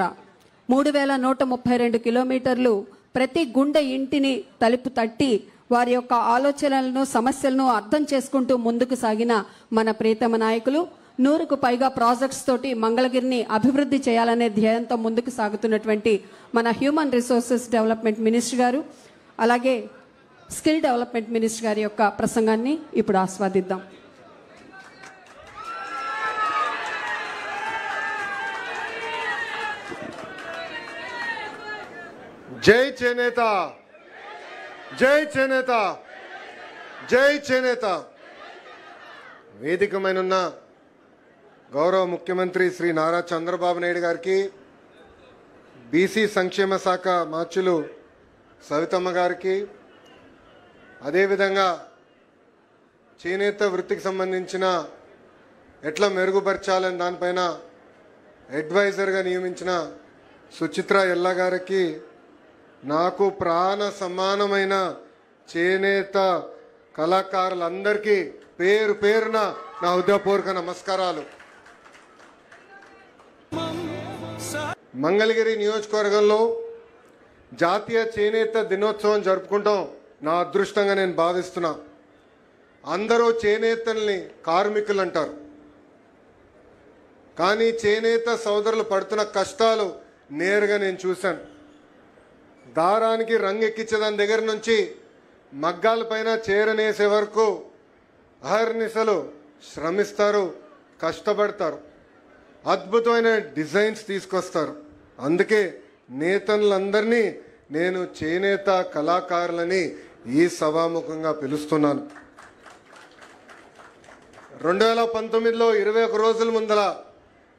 3132 కిలోమీటర్లు ప్రతి గుండె ఇంటిని తలుపు తట్టి వారి యొక్క ఆలోచనలను సమస్యలను అర్థం చేసుకుంటూ ముందుకు సాగిన మన ప్రియతమ నాయకులు 100కు పైగా ప్రాజెక్ట్స్ తోటి మంగళగిరిని అభివృద్ధి చేయాలనే ధ్యేయంతో ముందుకు సాగుతున్నటువంటి మన హ్యూమన్ రిసోర్సెస్ డెవలప్మెంట్ మినిస్టర్ గారు అలాగే స్కిల్ డెవలప్మెంట్ మినిస్టర్ గారి యొక్క ప్రసంగాన్ని ఇప్పుడు ఆస్వాదిద్దాం. జై చేనేత, జై చేనేత, జై చేనేత. వేదికమైనున్న గౌరవ ముఖ్యమంత్రి శ్రీ నారా చంద్రబాబు నాయుడు గారికి, బీసీ సంక్షేమ శాఖ మార్చులు సవితమ్మ గారికి, అదేవిధంగా చేనేత వృత్తికి సంబంధించిన ఎట్లా మెరుగుపరచాలని దానిపైన అడ్వైజర్గా నియమించిన సుచిత్ర ఎల్లా గారికి, నాకు ప్రాణ సమానమైన చేనేత కళాకారులందరికీ పేరు పేరున నా హృదయపూర్వక నమస్కారాలు. మంగళగిరి నియోజకవర్గంలో జాతీయ చేనేత దినోత్సవం జరుపుకుంటాం నా అదృష్టంగా నేను భావిస్తున్నా. అందరూ చేనేతల్ని కార్మికులు అంటారు, కానీ చేనేత సోదరులు పడుతున్న కష్టాలు నేరుగా నేను చూశాను. దారానికి రంగు ఎక్కించేదాని దగ్గర నుంచి మగ్గాల పైన చేరనేసే వరకు అహర్నిశలు శ్రమిస్తారు, కష్టపడతారు, అద్భుతమైన డిజైన్స్ తీసుకొస్తారు. అందుకే నేతలందరినీ నేను చేనేత కళాకారులని ఈ సభాముఖంగా పిలుస్తున్నాను. 2019లో 21 రోజుల ముందల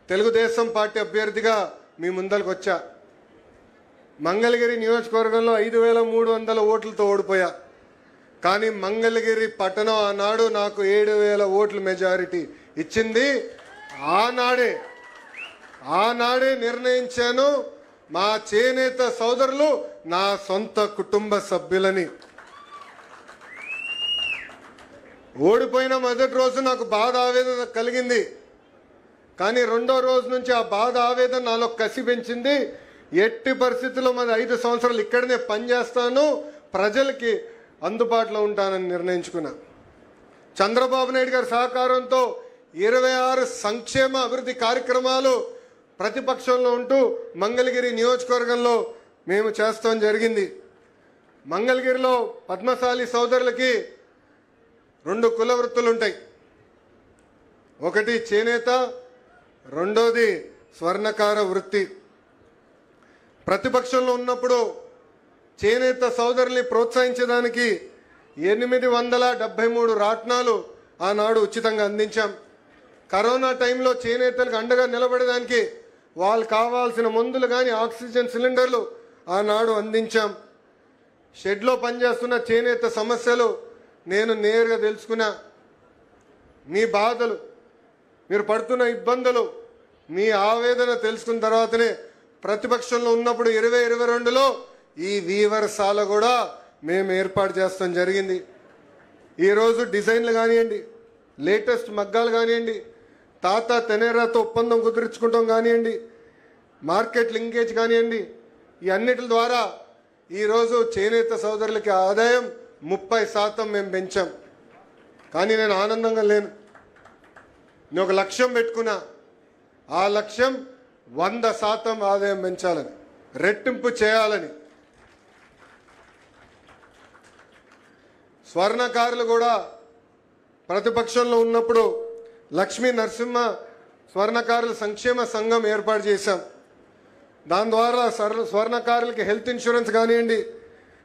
తెలుగుదేశం పార్టీ అభ్యర్థిగా మీ ముందరకు వచ్చా. మంగళగిరి నియోజకవర్గంలో 5300 ఓట్లతో ఓడిపోయా. కానీ మంగళగిరి పట్టణం ఆనాడు నాకు 7000 ఓట్ల మెజారిటీ ఇచ్చింది. ఆనాడే నిర్ణయించాను, మా చేనేత సోదరులు నా సొంత కుటుంబ సభ్యులని. ఓడిపోయిన మొదటి రోజు నాకు బాధ ఆవేదన కలిగింది, కానీ రెండో రోజు నుంచి ఆ బాధ ఆవేదన నాలో కసి పెంచింది. ఎట్టి పరిస్థితుల్లో మరి 5 సంవత్సరాలు ఇక్కడనే పనిచేస్తాను, ప్రజలకి అందుబాటులో ఉంటానని నిర్ణయించుకున్నా. చంద్రబాబు నాయుడు గారి సహకారంతో 26 సంక్షేమ అభివృద్ధి కార్యక్రమాలు ప్రతిపక్షంలో ఉంటూ మంగళగిరి నియోజకవర్గంలో మేము చేస్తాం జరిగింది. మంగళగిరిలో పద్మశాలి సోదరులకి 2 కుల వృత్తులు ఉంటాయి. ఒకటి చేనేత, రెండోది స్వర్ణకార వృత్తి. ప్రతిపక్షంలో ఉన్నప్పుడు చేనేత సోదరుల్ని ప్రోత్సహించడానికి 873 రాట్నాలు ఆనాడు ఉచితంగా అందించాం. కరోనా టైంలో చేనేతలకు అండగా నిలబడడానికి వాళ్ళు కావాల్సిన మందులు కానీ ఆక్సిజన్ సిలిండర్లు ఆనాడు అందించాం. షెడ్లో పనిచేస్తున్న చేనేత సమస్యలు నేను నేరుగా తెలుసుకున్నా. మీ బాధలు, మీరు పడుతున్న ఇబ్బందులు, మీ ఆవేదన తెలుసుకున్న తర్వాతనే ప్రతిపక్షంలో ఉన్నప్పుడు 2022లో ఈ వీవర్శాల కూడా మేము ఏర్పాటు చేస్తాం జరిగింది. ఈరోజు డిజైన్లు కానివ్వండి, లేటెస్ట్ మగ్గాలు కానివ్వండి, తాత తెనేరాతో ఒప్పందం కుదుర్చుకుంటాం కానివ్వండి, మార్కెట్ లింకేజ్ కానివ్వండి, ఈ అన్నిటి ద్వారా ఈరోజు చేనేత సోదరులకి ఆదాయం 30% మేము పెంచాం. కానీ నేను ఆనందంగా లేను. నేను ఒక లక్ష్యం పెట్టుకున్నా, ఆ లక్ష్యం 100% ఆదాయం పెంచాలని, రెట్టింపు చేయాలని. స్వర్ణకారులు కూడా ప్రతిపక్షంలో ఉన్నప్పుడు లక్ష్మీ నరసింహ స్వర్ణకారుల సంక్షేమ సంఘం ఏర్పాటు చేశాం. దాని ద్వారా స్వర్ణకారులకి హెల్త్ ఇన్సూరెన్స్ కానివ్వండి,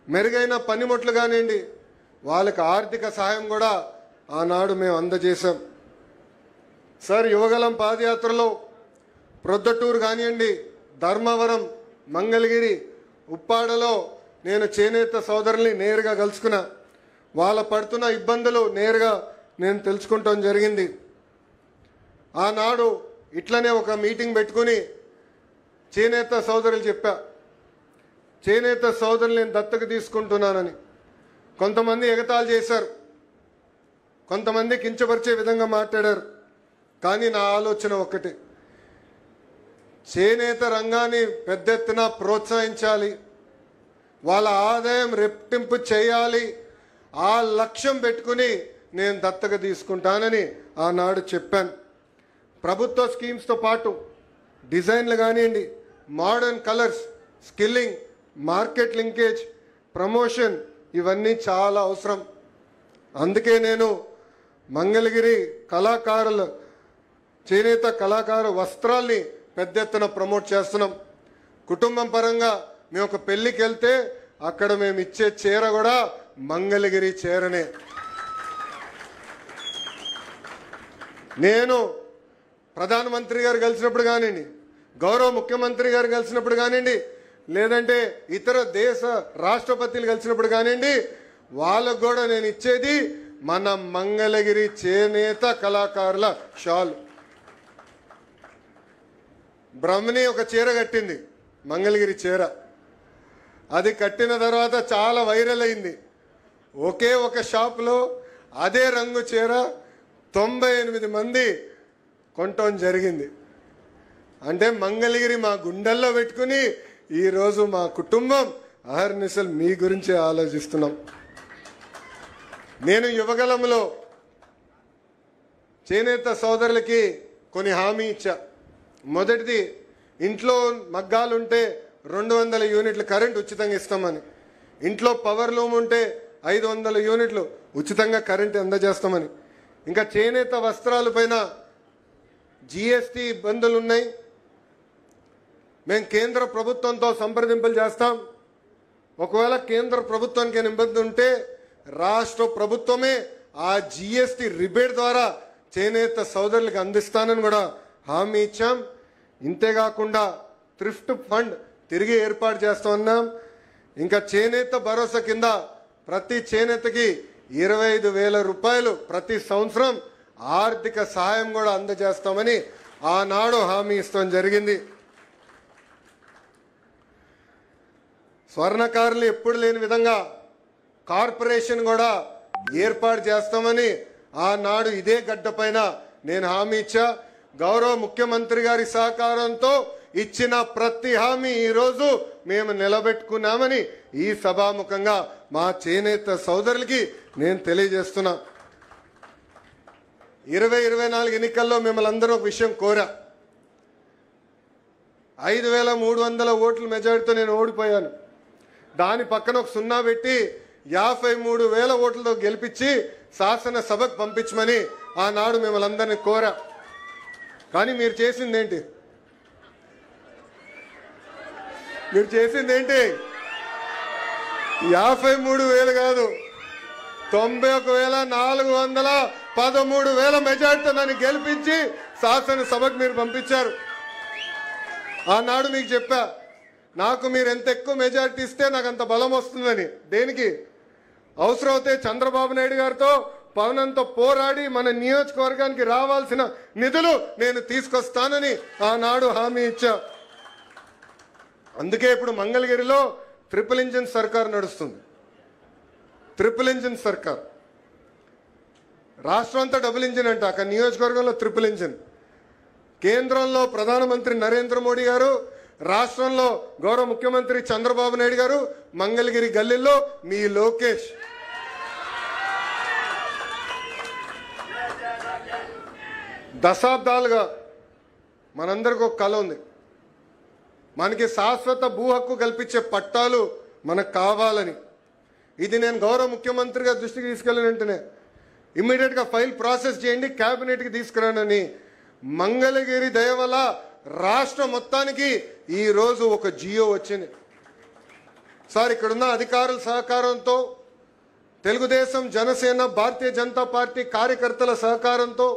మెరుగైన పనిముట్లు కానివ్వండి, వాళ్ళకి ఆర్థిక సహాయం కూడా ఆనాడు మేము అందజేశాం. సార్, యువగలం పాదయాత్రలో ప్రొద్దటూరు కానివ్వండి, ధర్మవరం, మంగళగిరి, ఉప్పాడలో నేను చేనేత సోదరుల్ని నేరుగా కలుసుకున్నా. వాళ్ళ పడుతున్న ఇబ్బందులు నేరుగా నేను తెలుసుకుంటాం జరిగింది. ఆనాడు ఇట్లనే ఒక మీటింగ్ పెట్టుకుని చేనేత సోదరులు చెప్పా, చేనేత సోదరులు నేను దత్తకు తీసుకుంటున్నానని. కొంతమంది ఎగతాళి చేశారు, కొంతమంది కించపరిచే విధంగా మాట్లాడారు. కానీ నా ఆలోచన ఒక్కటే, చేనేత రంగాన్ని పెద్ద ఎత్తున ప్రోత్సహించాలి, వాళ్ళ ఆదాయం రెట్టింపు చేయాలి. ఆ లక్ష్యం పెట్టుకుని నేను దత్తత తీసుకుంటానని ఆనాడు చెప్పాను. ప్రభుత్వ స్కీమ్స్తో పాటు డిజైన్లు కానివ్వండి, modern colours, skilling, market linkage, promotion ఇవన్నీ చాలా అవసరం. అందుకే నేను మంగళగిరి కళాకారుల చేనేత కళాకార వస్త్రాల్ని పెద్ద ఎత్తున ప్రమోట్ చేస్తున్నాం. కుటుంబం పరంగా మేము ఒక పెళ్లికి వెళ్తే అక్కడ మేము ఇచ్చే చీర కూడా మంగళగిరి చీరనే. నేను ప్రధానమంత్రి గారు కలిసినప్పుడు కానివ్వండి, గౌరవ ముఖ్యమంత్రి గారు కలిసినప్పుడు కానివ్వండి, లేదంటే ఇతర దేశ రాష్ట్రపతులు కలిసినప్పుడు కానివ్వండి, వాళ్ళకు కూడా నేను ఇచ్చేది మన మంగళగిరి చేనేత కళాకారుల షాల్. బ్రహ్మని ఒక చీర కట్టింది, మంగళగిరి చీర. అది కట్టిన తర్వాత చాలా వైరల్ అయింది. ఒకే ఒక షాప్లో అదే రంగు చీర 98 మంది కొనటం జరిగింది. అంటే మంగళగిరి మా గుండెల్లో పెట్టుకుని ఈరోజు మా కుటుంబం అహర్నిశలు మీ గురించి ఆలోచిస్తున్నాం. నేను యువగలంలో చేనేత సోదరులకి కొన్ని హామీ ఇచ్చా. మొదటిది, ఇంట్లో మగ్గాలుంటే 200 యూనిట్ల కరెంట్ ఉచితంగా ఇస్తామని, ఇంట్లో పవర్ లూమ్ ఉంటే 500 యూనిట్లు ఉచితంగా కరెంట్ అందజేస్తామని, ఇంకా చేనేత వస్త్రాలపైన జిఎస్టీ ఇబ్బందులు ఉన్నాయి, మేము కేంద్ర ప్రభుత్వంతో సంప్రదింపులు చేస్తాం. ఒకవేళ కేంద్ర ప్రభుత్వానికి ఇబ్బంది ఉంటే రాష్ట్ర ప్రభుత్వమే ఆ జిఎస్టీ రిబేట్ ద్వారా చేనేత సోదరులకు అందిస్తానని కూడా హామీ ఇచ్చాం. ఇంతేకాకుండా థ్రిఫ్ట్ ఫండ్ తిరిగి ఏర్పాటు చేస్తామన్నాం. ఇంకా చేనేత భరోసా కింద ప్రతి చేనేతకి 25,000 రూపాయలు ప్రతి సంవత్సరం ఆర్థిక సహాయం కూడా అందజేస్తామని ఆనాడు హామీ ఇస్తాం జరిగింది. స్వర్ణకారులు ఎప్పుడు లేని విధంగా కార్పొరేషన్ కూడా ఏర్పాటు చేస్తామని ఆనాడు ఇదే గడ్డ పైన నేను హామీ ఇచ్చా. గౌరవ ముఖ్యమంత్రి గారి సహకారంతో ఇచ్చిన ప్రతి హామీ ఈరోజు మేము నిలబెట్టుకున్నామని ఈ సభాముఖంగా మా చేనేత సోదరులకి నేను తెలియజేస్తున్నా. 2024 ఎన్నికల్లో మిమ్మల్ని అందరూ ఒక విషయం కోరా. 5,300 ఓట్ల మెజారిటీతో నేను ఓడిపోయాను. దాని పక్కన ఒక 0 పెట్టి 53,000 ఓట్లతో గెలిపించి శాసనసభకు పంపించమని ఆనాడు మిమ్మల్ని అందరినీ కోరా. కానీ మీరు చేసిందేంటి? మీరు చేసిందేంటి? 53,000 కాదు, 91,413 మెజార్టీతో నన్ను గెలిపించి శాసనసభకు మీరు పంపించారు. ఆనాడు మీకు చెప్పా, నాకు మీరు ఎంత ఎక్కువ మెజార్టీ ఇస్తే నాకు అంత బలం వస్తుందని. దేనికి? అవసరమైతే చంద్రబాబు నాయుడు గారితో పవనంతో పోరాడి మన నియోజకవర్గానికి రావాల్సిన నిధులు నేను తీసుకొస్తానని ఆనాడు హామీ ఇచ్చా. అందుకే ఇప్పుడు మంగళగిరిలో ట్రిపుల్ ఇంజిన్ సర్కార్ నడుస్తుంది. ట్రిపుల్ ఇంజిన్ సర్కార్. రాష్ట్రం అంతా డబుల్ ఇంజిన్ అంట, అక్కడ నియోజకవర్గంలో ట్రిపుల్ ఇంజిన్. కేంద్రంలో ప్రధానమంత్రి నరేంద్ర మోడీ గారు, రాష్ట్రంలో గౌరవ ముఖ్యమంత్రి చంద్రబాబు నాయుడు గారు, మంగళగిరి గల్లీలో మీ లోకేష్. దశాబ్దాలుగా మనందరికీ ఒక కళ ఉంది, మనకి శాశ్వత భూ హక్కు కల్పించే పట్టాలు మనకు కావాలని. ఇది నేను గౌరవ ముఖ్యమంత్రి గారి దృష్టికి తీసుకెళ్ళిన వెంటనే ఇమ్మీడియట్గా ఫైల్ ప్రాసెస్ చేయండి, క్యాబినెట్కి తీసుకురానని మంగళగిరి దయ వల్ల రాష్ట్రం మొత్తానికి ఈరోజు ఒక జియో వచ్చింది. సార్, ఇక్కడున్న అధికారుల సహకారంతో, తెలుగుదేశం, జనసేన, భారతీయ జనతా పార్టీ కార్యకర్తల సహకారంతో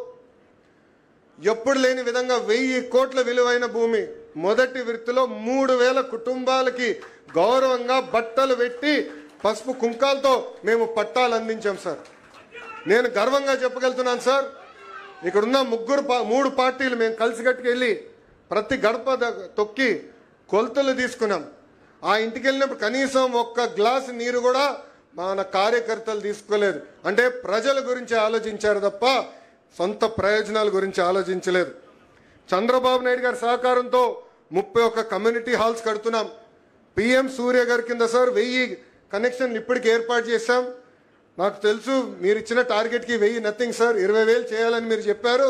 ఎప్పుడు లేని విధంగా 1000 కోట్ల విలువైన భూమి మొదటి విడతలో 3,000 కుటుంబాలకి గౌరవంగా బట్టలు పెట్టి పసుపు కుంకాలతో మేము పట్టాలు అందించాం సార్. నేను గర్వంగా చెప్పగలుగుతున్నాను సార్, ఇక్కడున్న 3 పార్టీలు మేము కలిసికట్టుకెళ్ళి ప్రతి గడప తొక్కి కొలతలు తీసుకున్నాం. ఆ ఇంటికి వెళ్ళినప్పుడు కనీసం ఒక్క గ్లాసు నీరు కూడా మన కార్యకర్తలు తీసుకోలేదు. అంటే ప్రజల గురించి ఆలోచించారు తప్ప సొంత ప్రయోజనాల గురించి ఆలోచించలేదు. చంద్రబాబు నాయుడు గారి సహకారంతో 31 కమ్యూనిటీ హాల్స్ కడుతున్నాం. పిఎం సూర్య గారి కింద సార్ 1000 కనెక్షన్లు ఇప్పటికి ఏర్పాటు చేశాం. నాకు తెలుసు మీరు ఇచ్చిన టార్గెట్కి 1000 నథింగ్ సార్, 20,000 చేయాలని మీరు చెప్పారు.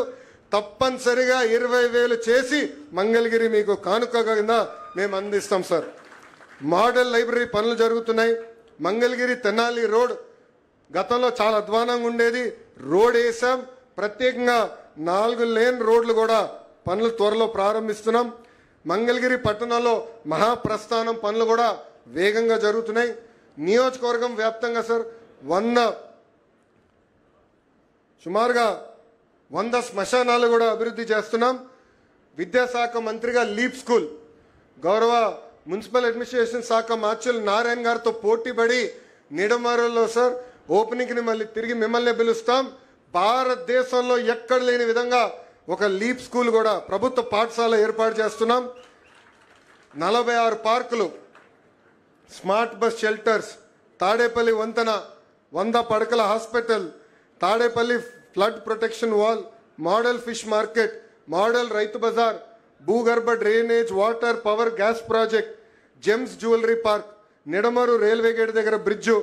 తప్పనిసరిగా 20,000 చేసి మంగళగిరి మీకు కానుక కింద మేము అందిస్తాం సార్. మోడల్ లైబ్రరీ పనులు జరుగుతున్నాయి. మంగళగిరి తెనాలి రోడ్ గతంలో చాలా అధ్వానంగా ఉండేది, రోడ్ వేసాం. ప్రత్యేకంగా 4 లేన్ రోడ్లు కూడా పనులు త్వరలో ప్రారంభిస్తున్నాం. మంగళగిరి పట్టణంలో మహాప్రస్థానం పనులు కూడా వేగంగా జరుగుతున్నాయి. నియోజకవర్గం వ్యాప్తంగా సార్ సుమారుగా 100 శ్మశానాలు కూడా అభివృద్ధి చేస్తున్నాం. విద్యాశాఖ మంత్రిగా లీప్ స్కూల్ గౌరవ మున్సిపల్ అడ్మినిస్ట్రేషన్ శాఖ మార్చులు నారాయణ గారితో పోటీపడి నిడమరులో సార్ ఓపెనింగ్ని మళ్ళీ తిరిగి మిమ్మల్ని పిలుస్తాం. భారతదేశంలో ఎక్కడ లేని విధంగా ఒక లీప్ స్కూల్ కూడా ప్రభుత్వ పాఠశాల ఏర్పాటు చేస్తున్నాం. 46 పార్కులు, స్మార్ట్ బస్ షెల్టర్స్, తాడేపల్లి వంతెన, 100 పడకల hospital, Tadepalli flood protection wall, model fish market, model రైతు బజార్, భూగర్భ drainage, water, power, gas project, gems jewellery park, Nidamarru railway gate దగ్గర బ్రిడ్జు,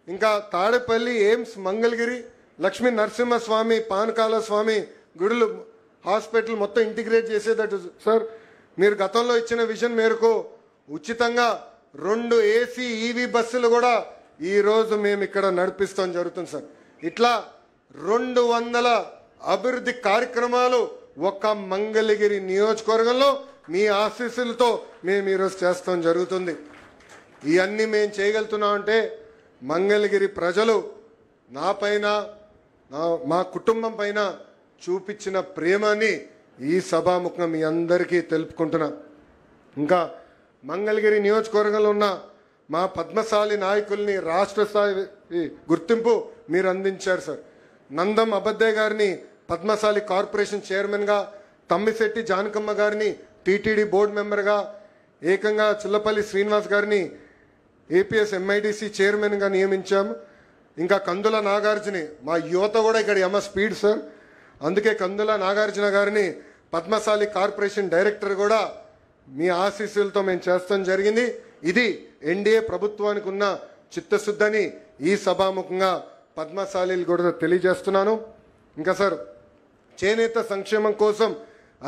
ఇంకా తాడేపల్లి ఎయిమ్స్, మంగళగిరి లక్ష్మీ నరసింహస్వామి, పానకాల స్వామి గుడులు, హాస్పిటల్ మొత్తం ఇంటిగ్రేట్ చేసేటట్టు సార్. మీరు గతంలో ఇచ్చిన విజన్ మేరకు ఉచితంగా 2 ఏసీ ఈవీ బస్సులు కూడా ఈరోజు మేము ఇక్కడ నడిపిస్తాం జరుగుతుంది సార్. ఇట్లా 200 అభివృద్ధి కార్యక్రమాలు ఒక్క మంగళగిరి నియోజకవర్గంలో మీ ఆశీస్సులతో మేము ఈరోజు చేస్తాం జరుగుతుంది. ఇవన్నీ మేము చేయగలుగుతున్నామంటే మంగళగిరి ప్రజలు నా పైన మా కుటుంబం పైన చూపించిన ప్రేమని ఈ సభాముఖంగా మీ అందరికీ తెలుపుకుంటున్నా. ఇంకా మంగళగిరి నియోజకవర్గంలో ఉన్న మా పద్మశాలి నాయకుల్ని రాష్ట్ర స్థాయి గుర్తింపు మీరు అందించారు సార్. నందం అబద్దయ్య గారిని పద్మశాలి కార్పొరేషన్ చైర్మన్గా, తమ్మిశెట్టి జానకమ్మ గారిని టీటీడీ బోర్డు మెంబర్గా, ఏకంగా చిల్లపల్లి శ్రీనివాస్ గారిని ఏపీఎస్ ఎంఐడిసి చైర్మన్గా నియమించాం. ఇంకా కందుల నాగార్జుని, మా యువత కూడా ఇక్కడ స్పీడ్ సార్, అందుకే కందుల నాగార్జున గారిని పద్మశాలి కార్పొరేషన్ డైరెక్టర్ కూడా మీ ఆశీస్సులతో మేము చేస్తాం జరిగింది. ఇది ఎన్డీఏ ప్రభుత్వానికి ఉన్న చిత్తశుద్ధని ఈ సభాముఖంగా పద్మశాలీలు కూడా తెలియజేస్తున్నాను. ఇంకా సార్ చేనేత సంక్షేమం కోసం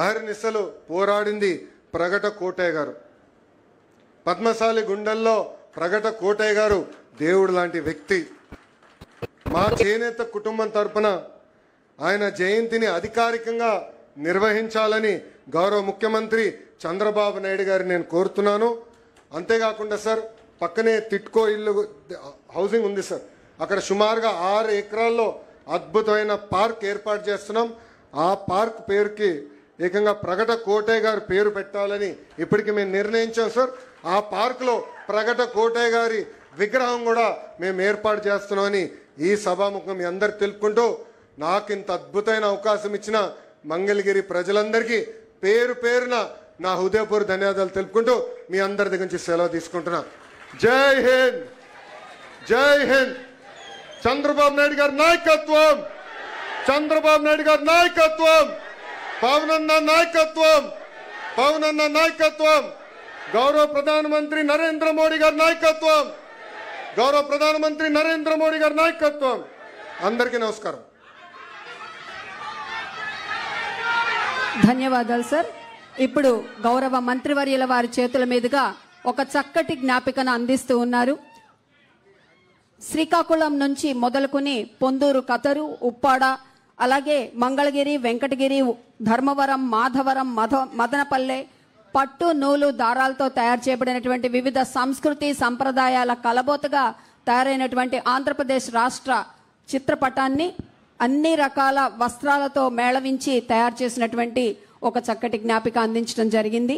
అహర్నిశలు పోరాడింది ప్రగట కోటయ్య గారు. పద్మశాలి గుండెల్లో ప్రగట కోటయ్య గారు దేవుడు లాంటి వ్యక్తి. మా చేనేత కుటుంబం తరపున ఆయన జయంతిని అధికారికంగా నిర్వహించాలని గౌరవ ముఖ్యమంత్రి చంద్రబాబు నాయుడు గారిని నేను కోరుతున్నాను. అంతేకాకుండా సార్ పక్కనే తిట్కో ఇల్లు హౌసింగ్ ఉంది సార్, అక్కడ సుమారుగా 6 ఎకరాల్లో అద్భుతమైన పార్క్ ఏర్పాటు చేస్తున్నాం. ఆ పార్క్ పేరుకి ఏకంగా ప్రగట కోటయ్య గారి పేరు పెట్టాలని ఇప్పటికి మేము నిర్ణయించాం సార్. ఆ పార్కులో ప్రగట కోటయ్య గారి విగ్రహం కూడా మేము ఏర్పాటు చేస్తున్నామని ఈ సభాముఖం మీ అందరికి తెలుపుకుంటూ, నాకు ఇంత అద్భుతమైన అవకాశం ఇచ్చిన మంగళగిరి ప్రజలందరికీ పేరు పేరున నా హృదయపూర్వ ధన్యవాదాలు తెలుపుకుంటూ మీ అందరి దగ్గర నుంచి సెలవు తీసుకుంటున్నా. జై హింద్, జై హింద్. చంద్రబాబు నాయుడు గారి నాయకత్వం, చంద్రబాబు నాయుడు గారి నాయకత్వం, పవనన్న నాయకత్వం, పవనన్న నాయకత్వం, గౌరవ ప్రధానమంత్రి నరేంద్ర మోడీ గారి నాయకత్వం, గౌరవ ప్రధానమంత్రి నరేంద్ర మోడీ గారి నాయకత్వం. అందరికీ నమస్కారం. ధన్యవాదాలు సార్. ఇప్పుడు గౌరవ మంత్రివర్యుల వారి చేతుల మీదుగా ఒక చక్కటి జ్ఞాపికను అందిస్తూ ఉన్నారు. శ్రీకాకుళం నుంచి మొదలుకొని పొందూరు, కతరు, ఉప్పాడ, అలాగే మంగళగిరి, వెంకటగిరి, ధర్మవరం, మాధవరం, మదనపల్లె పట్టు, నూలు, దారాలతో తయారు చేయబడినటువంటి వివిధ సంస్కృతి సంప్రదాయాల కలబోతగా తయారైనటువంటి ఆంధ్రప్రదేశ్ రాష్ట్ర చిత్రపటాన్ని అన్ని రకాల వస్త్రాలతో మేళవించి తయారు చేసినటువంటి ఒక చక్కటి జ్ఞాపిక అందించడం జరిగింది.